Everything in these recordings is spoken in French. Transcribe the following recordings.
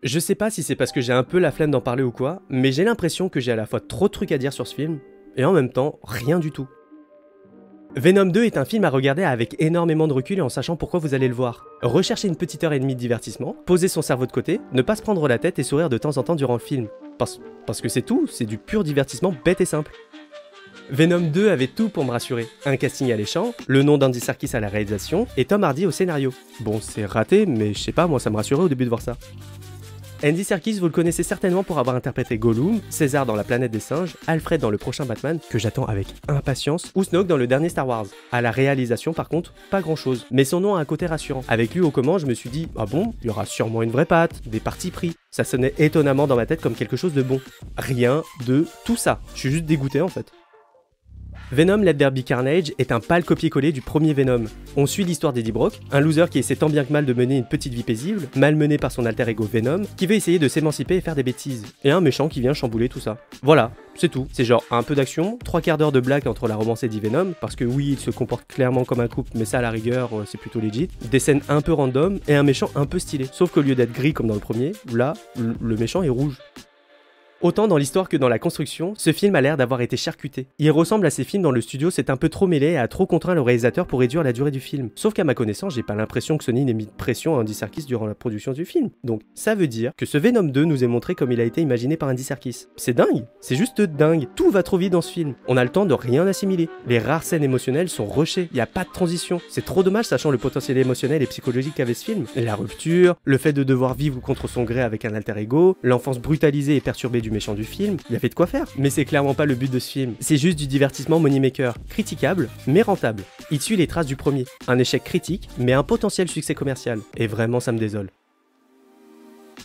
Je sais pas si c'est parce que j'ai un peu la flemme d'en parler ou quoi, mais j'ai l'impression que j'ai à la fois trop de trucs à dire sur ce film, et en même temps, rien du tout. Venom 2 est un film à regarder avec énormément de recul et en sachant pourquoi vous allez le voir. Rechercher une petite heure et demie de divertissement, poser son cerveau de côté, ne pas se prendre la tête et sourire de temps en temps durant le film. Parce que c'est tout, c'est du pur divertissement bête et simple. Venom 2 avait tout pour me rassurer. Un casting alléchant, le nom d'Andy Serkis à la réalisation et Tom Hardy au scénario. Bon, c'est raté, mais je sais pas, moi ça me rassurait au début de voir ça. Andy Serkis, vous le connaissez certainement pour avoir interprété Gollum, César dans La Planète des Singes, Alfred dans le prochain Batman, que j'attends avec impatience, ou Snoke dans le dernier Star Wars. À la réalisation par contre, pas grand chose, mais son nom a un côté rassurant. Avec lui au commandes, je me suis dit, ah bon, il y aura sûrement une vraie patte, des partis pris. Ça sonnait étonnamment dans ma tête comme quelque chose de bon. Rien de tout ça, je suis juste dégoûté en fait. Venom Let There Be Carnage est un pâle copier-coller du premier Venom. On suit l'histoire d'Eddie Brock, un loser qui essaie tant bien que mal de mener une petite vie paisible, malmené par son alter ego Venom, qui veut essayer de s'émanciper et faire des bêtises, et un méchant qui vient chambouler tout ça. Voilà, c'est tout. C'est genre un peu d'action, 3/4 d'heure de blague entre la romance et Eddie Venom, parce que oui, il se comporte clairement comme un couple, mais ça à la rigueur, c'est plutôt legit, des scènes un peu random, et un méchant un peu stylé. Sauf qu'au lieu d'être gris comme dans le premier, là, le méchant est rouge. Autant dans l'histoire que dans la construction, ce film a l'air d'avoir été charcuté. Il ressemble à ces films dans le studio s'est un peu trop mêlé et a trop contraint le réalisateur pour réduire la durée du film. Sauf qu'à ma connaissance, j'ai pas l'impression que Sony n'ait mis de pression à Andy Serkis durant la production du film. Donc ça veut dire que ce Venom 2 nous est montré comme il a été imaginé par Andy Serkis. C'est dingue, c'est juste dingue. Tout va trop vite dans ce film. On a le temps de rien assimiler. Les rares scènes émotionnelles sont rushées, y a pas de transition. C'est trop dommage sachant le potentiel émotionnel et psychologique qu'avait ce film. La rupture, le fait de devoir vivre contre son gré avec un alter ego, l'enfance brutalisée et perturbée du méchant du film, il y avait de quoi faire. Mais c'est clairement pas le but de ce film. C'est juste du divertissement moneymaker, critiquable, mais rentable. Il suit les traces du premier. Un échec critique, mais un potentiel succès commercial. Et vraiment ça me désole.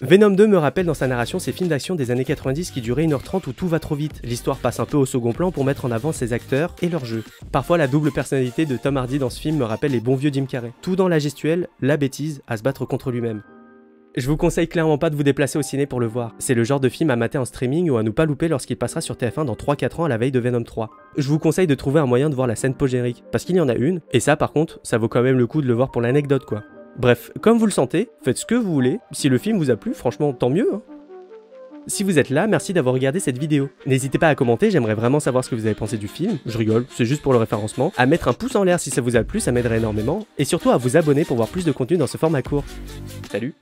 Venom 2 me rappelle dans sa narration ces films d'action des années 90 qui duraient 1h30 où tout va trop vite. L'histoire passe un peu au second plan pour mettre en avant ses acteurs et leur jeu. Parfois la double personnalité de Tom Hardy dans ce film me rappelle les bons vieux Jim Carrey. Tout dans la gestuelle, la bêtise, à se battre contre lui-même. Je vous conseille clairement pas de vous déplacer au ciné pour le voir. C'est le genre de film à mater en streaming ou à ne pas louper lorsqu'il passera sur TF1 dans 3-4 ans à la veille de Venom 3. Je vous conseille de trouver un moyen de voir la scène post-générique, parce qu'il y en a une, et ça par contre, ça vaut quand même le coup de le voir pour l'anecdote quoi. Bref, comme vous le sentez, faites ce que vous voulez, si le film vous a plu, franchement tant mieux hein. Si vous êtes là, merci d'avoir regardé cette vidéo. N'hésitez pas à commenter, j'aimerais vraiment savoir ce que vous avez pensé du film, je rigole, c'est juste pour le référencement, à mettre un pouce en l'air si ça vous a plu, ça m'aiderait énormément, et surtout à vous abonner pour voir plus de contenu dans ce format court. Salut!